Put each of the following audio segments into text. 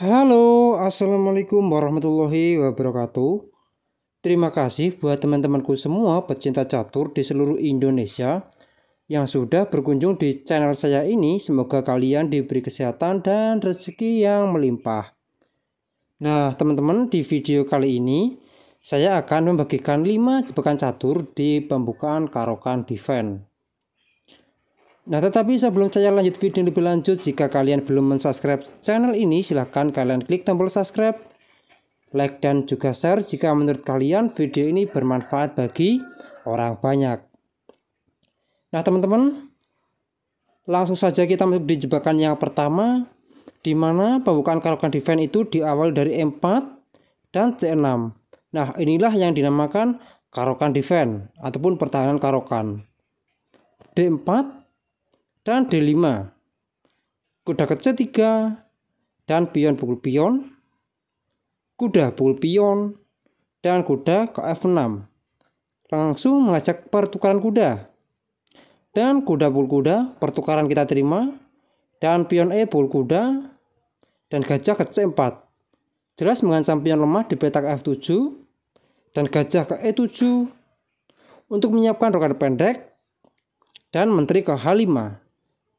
Halo, assalamualaikum warahmatullahi wabarakatuh. Terima kasih buat teman-temanku semua pecinta catur di seluruh Indonesia yang sudah berkunjung di channel saya ini. Semoga kalian diberi kesehatan dan rezeki yang melimpah. Nah, teman-teman, di video kali ini saya akan membagikan 5 jebakan catur di pembukaan Karokan Defense. Nah, tetapi sebelum saya lanjut video lebih lanjut, jika kalian belum mensubscribe channel ini, silahkan kalian klik tombol subscribe, like, dan juga share jika menurut kalian video ini bermanfaat bagi orang banyak. Nah, teman-teman, langsung saja kita masuk di jebakan yang pertama, di mana pembukaan Karokan Defense itu diawali dari E4 dan C6. Nah, inilah yang dinamakan Karokan Defense ataupun pertahanan Karokan. D4 dan D5, kuda ke C3 dan pion pukul pion, kuda pukul pion, dan kuda ke F6. Langsung mengajak pertukaran kuda, dan kuda pukul kuda, pertukaran kita terima, dan pion E pukul kuda, dan gajah ke C4. Jelas mengancam pion lemah di petak F7, dan gajah ke E7 untuk menyiapkan rokade pendek, dan menteri ke H5.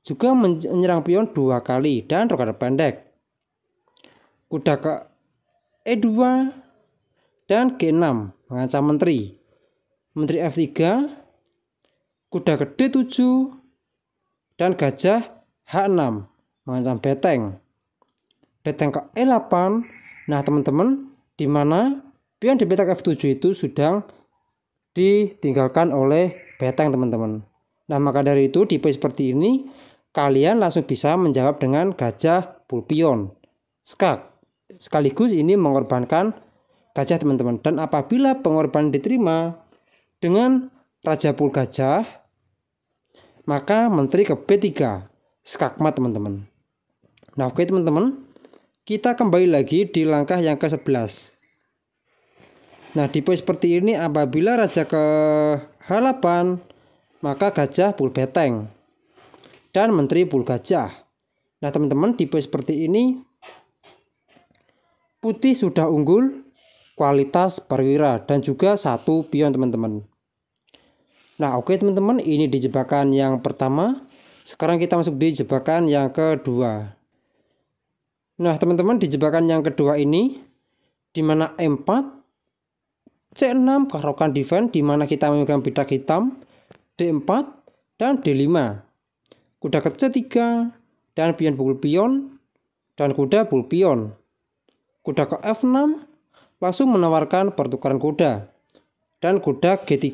Juga menyerang pion 2 kali dan rokade pendek. Kuda ke E2 dan G6 mengancam menteri. Menteri F3, kuda ke D7 dan gajah H6 mengancam beteng. Beteng ke E8. Nah, teman-teman, di mana pion di petak F7 itu sudah ditinggalkan oleh beteng, teman-teman. Nah, maka dari itu di posisi seperti ini kalian langsung bisa menjawab dengan gajah pukul pion, skak. Sekaligus ini mengorbankan gajah, teman-teman. Dan apabila pengorbanan diterima dengan raja pukul gajah, maka menteri ke B3, skakmat, teman-teman. Nah, oke teman-teman, kita kembali lagi di langkah yang ke-11. Nah, di posisi seperti ini apabila raja ke H8, maka gajah pukul beteng dan menteri pukul gajah. Nah, teman-teman, di posisi seperti ini putih sudah unggul kualitas perwira dan juga 1 pion, teman-teman. Nah, oke teman-teman, ini di jebakan yang pertama. Sekarang kita masuk di jebakan yang kedua. Nah, teman-teman, di jebakan yang kedua ini di mana E4, C6 Karokan Defense, di mana kita memegang bidak hitam, D4 dan D5. Kuda ke C3 dan pion pukul pion, dan kuda pukul pion. Kuda ke F6 langsung menawarkan pertukaran kuda, dan kuda G3.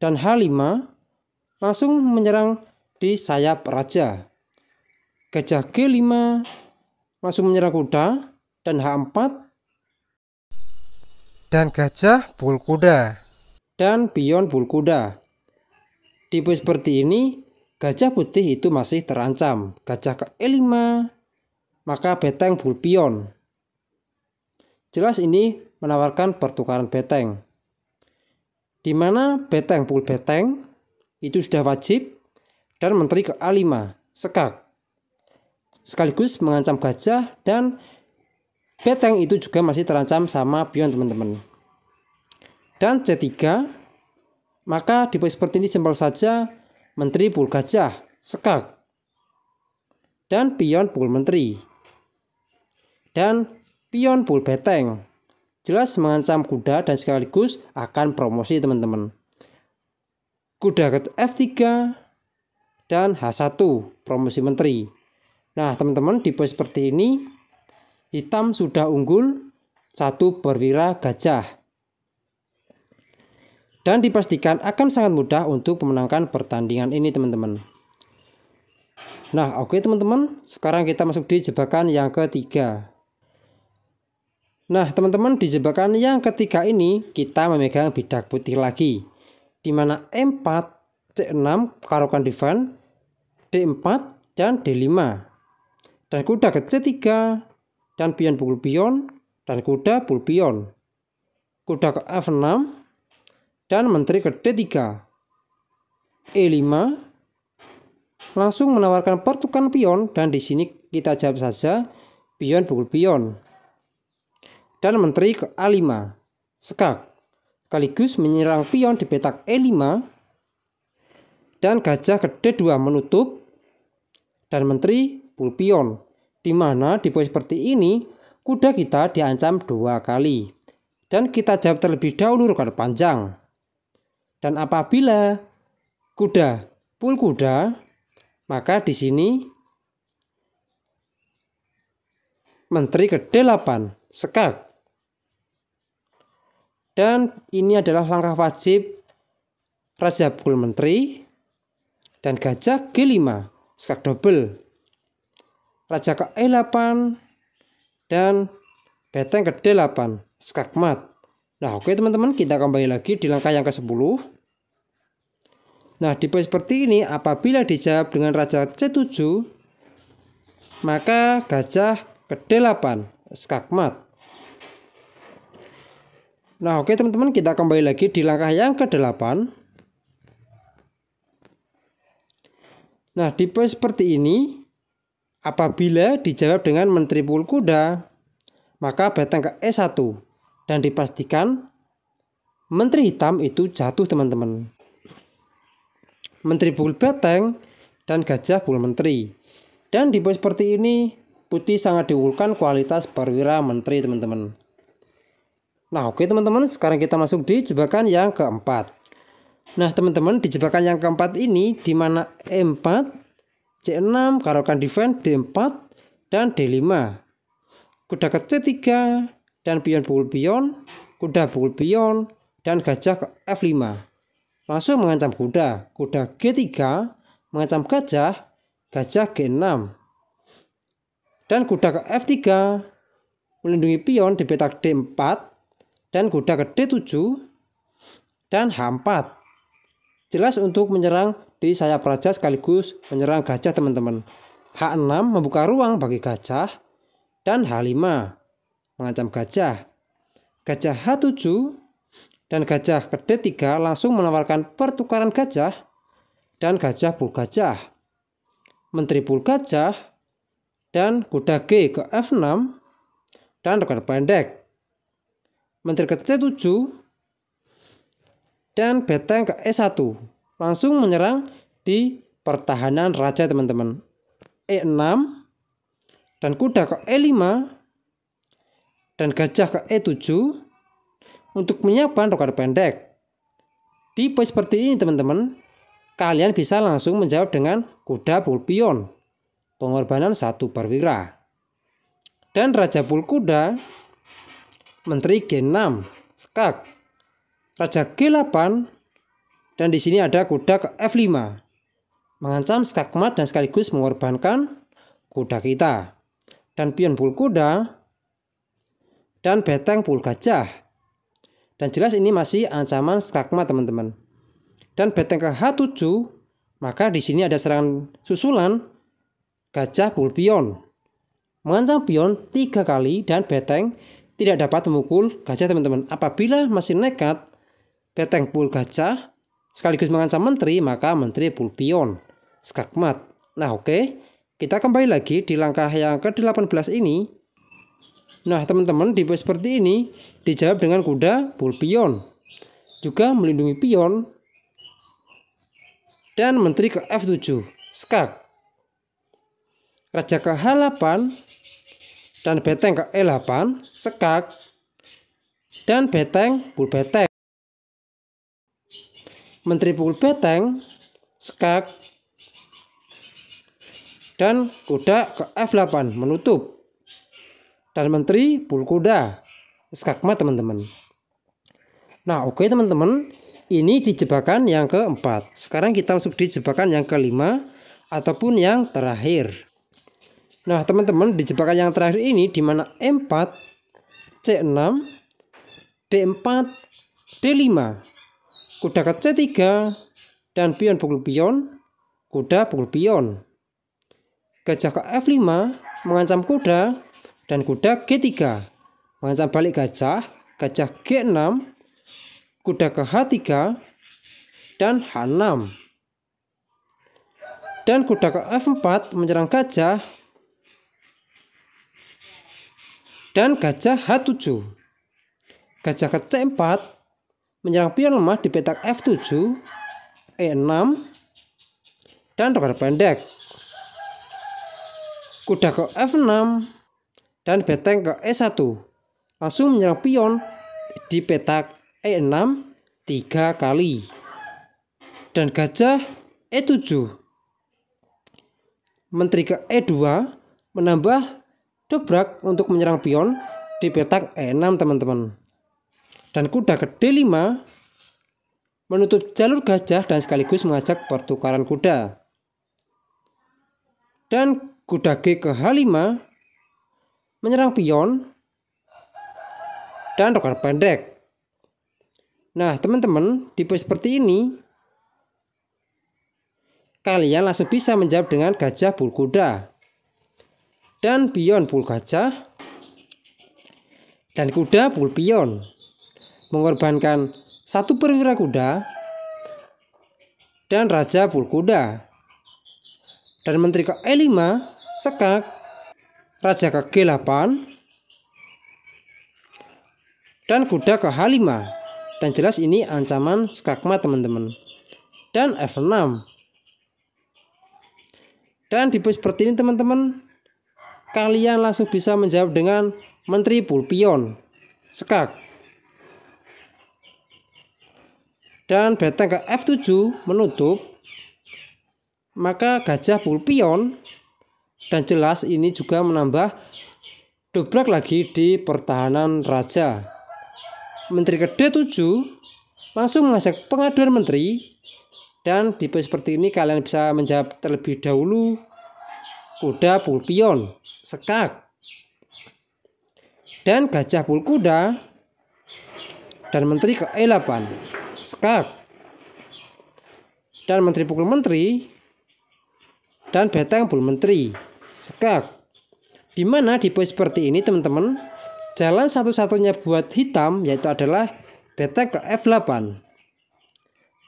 Dan H5 langsung menyerang di sayap raja. Gajah G5 langsung menyerang kuda, dan H4 dan gajah pukul kuda dan pion pukul kuda. Di posisi seperti ini gajah putih itu masih terancam. Gajah ke E5, maka beteng pukul pion. Jelas ini menawarkan pertukaran beteng, di mana beteng pukul beteng itu sudah wajib, dan menteri ke A5, skak. Sekaligus mengancam gajah, dan beteng itu juga masih terancam sama pion, teman-teman. Dan C3, maka di posisi seperti ini simpel saja, menteri pukul gajah, skak, dan pion pukul menteri, dan pion pukul beteng. Jelas mengancam kuda dan sekaligus akan promosi, teman-teman. Kuda ke F3 dan H1 promosi menteri. Nah, teman-teman, di posisi seperti ini hitam sudah unggul 1 perwira gajah, dan dipastikan akan sangat mudah untuk memenangkan pertandingan ini, teman-teman. Nah, oke teman-teman, sekarang kita masuk di jebakan yang ketiga. Nah, teman-teman, di jebakan yang ketiga ini kita memegang bidak putih lagi, di mana E4, C6 Karokan Defense, D4 dan D5. Dan kuda ke C3 dan pion pukul pion, dan kuda pukul pion. Kuda ke F6 dan menteri ke D3. E5 langsung menawarkan pertukaran pion, dan di sini kita jawab saja pion pukul pion. Dan menteri ke A5 skak sekaligus menyerang pion di petak E5 dan gajah ke D2 menutup dan menteri pukul pion, di mana di posisi seperti ini kuda kita diancam 2 kali dan kita jawab terlebih dahulu rekan panjang. Dan apabila kuda pukul kuda, maka di sini menteri ke D8 skak. Dan ini adalah langkah wajib raja pukul menteri dan gajah G5 skak double. Raja ke E8 dan beteng ke D8 skak mat. Nah, oke teman-teman, kita kembali lagi di langkah yang ke-10. Nah, di posisi seperti ini apabila dijawab dengan raja C7, maka gajah ke D8 skak mat. Nah, oke teman-teman, kita kembali lagi di langkah yang ke-8. Nah, di posisi seperti ini apabila dijawab dengan menteri pukul kuda, maka beteng ke E1 dan dipastikan menteri hitam itu jatuh teman-teman. Menteri pukul beteng dan gajah pukul menteri. Dan di posisi seperti ini putih sangat diunggulkan kualitas perwira menteri teman-teman. Nah, oke teman-teman, sekarang kita masuk di jebakan yang keempat. Nah, teman-teman, di jebakan yang keempat ini di mana E4, C6, karokan defense, D4 dan D5. Kuda ke C3 dan pion pukul pion, kuda pukul pion dan gajah ke F5. Langsung mengancam kuda. Kuda G3 mengancam gajah, gajah G6. Dan kuda ke F3 melindungi pion di petak D4 dan kuda ke D7 dan H4. Jelas untuk menyerang di sayap raja sekaligus menyerang gajah teman-teman. H6 membuka ruang bagi gajah dan H5 mengancam gajah. Gajah H7 dan gajah ke D3 langsung menawarkan pertukaran gajah dan gajah pukul gajah. Menteri pukul gajah dan kuda G ke F6 dan rekan pendek. Menteri ke C7 dan beteng ke E1 langsung menyerang di pertahanan raja teman-teman. E6 dan kuda ke E5 dan gajah ke E7 untuk menyiapkan rekan pendek. Di posisi seperti ini teman-teman, kalian bisa langsung menjawab dengan kuda pukul pion, pengorbanan 1 perwira. Dan raja pukul kuda, menteri G6 skak, raja G8 dan di sini ada kuda ke F5 mengancam skak mat dan sekaligus mengorbankan kuda kita. Dan pion pukul kuda dan beteng pukul gajah. Dan jelas ini masih ancaman skak mat teman-teman. Dan beteng ke H7, maka di sini ada serangan susulan gajah pukul pion mengancam pion 3 kali dan beteng tidak dapat memukul gajah teman-teman. Apabila masih nekat beteng pukul gajah sekaligus mengancam menteri, maka menteri pukul pion skak mat. Nah, oke, kita kembali lagi di langkah yang ke-18 ini. Nah, teman-teman, di posisi seperti ini dijawab dengan kuda pukul pion, juga melindungi pion dan menteri ke F7 skak, raja ke H8 dan beteng ke E8 skak dan beteng pukul beteng. Menteri pukul beteng skak dan kuda ke F8 menutup. Dan menteri pukul kuda skak mat teman-teman. Nah, oke teman-teman, ini di jebakan yang keempat. Sekarang kita masuk di jebakan yang kelima ataupun yang terakhir. Nah, teman-teman, di jebakan yang terakhir ini di mana E4, C6, D4, D5, kuda ke C3 dan pion pukul pion, kuda pukul pion. Gajah ke F5 mengancam kuda dan kuda G3 mengancam balik gajah, gajah G6, kuda ke H3 dan H6. Dan kuda ke F4 menyerang gajah Dan gajah H7. Gajah ke C4 menyerang pion lemah di petak F7, E6, dan roket pendek. Kuda ke F6 dan benteng ke E1. Langsung menyerang pion di petak E6 3 kali. Dan gajah E7. Menteri ke E2 menambah dobrak untuk menyerang pion di petak E6 teman-teman. Dan kuda ke D5 menutup jalur gajah dan sekaligus mengajak pertukaran kuda. Dan kuda G ke H5 menyerang pion dan roket pendek. Nah teman-teman, di posisi seperti ini kalian langsung bisa menjawab dengan gajah pul kuda dan pion pul gajah dan kuda pul pion, mengorbankan satu perwira kuda dan raja pul kuda. Dan menteri ke E5 sekak, raja ke G8 dan kuda ke H5. Dan jelas ini ancaman skakmat teman-teman. Dan F6. Dan di posisi seperti ini teman-teman, kalian langsung bisa menjawab dengan menteri pul pion, sekak. Dan benteng ke F7 menutup, maka gajah pul pion, dan jelas ini juga menambah dobrak lagi di pertahanan raja. Menteri ke D7 langsung mengajak pengaduan menteri, dan di posisi seperti ini kalian bisa menjawab terlebih dahulu kuda pul pion, sekak. Dan gajah pul kuda dan menteri ke E8, sekak. Dan menteri pukul menteri dan benteng pul menteri, sekak. Dimana di posisi seperti ini teman-teman, jalan satu-satunya buat hitam yaitu adalah benteng ke F8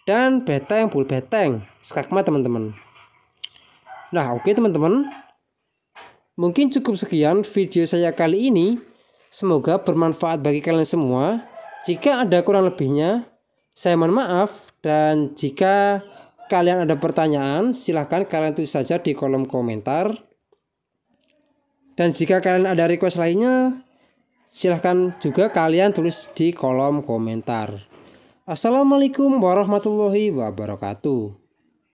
dan benteng pul benteng, skakmat teman-teman. Nah oke teman-teman, mungkin cukup sekian video saya kali ini. Semoga bermanfaat bagi kalian semua. Jika ada kurang lebihnya, saya mohon maaf. Dan jika kalian ada pertanyaan, silahkan kalian tulis saja di kolom komentar. Dan jika kalian ada request lainnya, silahkan juga kalian tulis di kolom komentar. Assalamualaikum warahmatullahi wabarakatuh.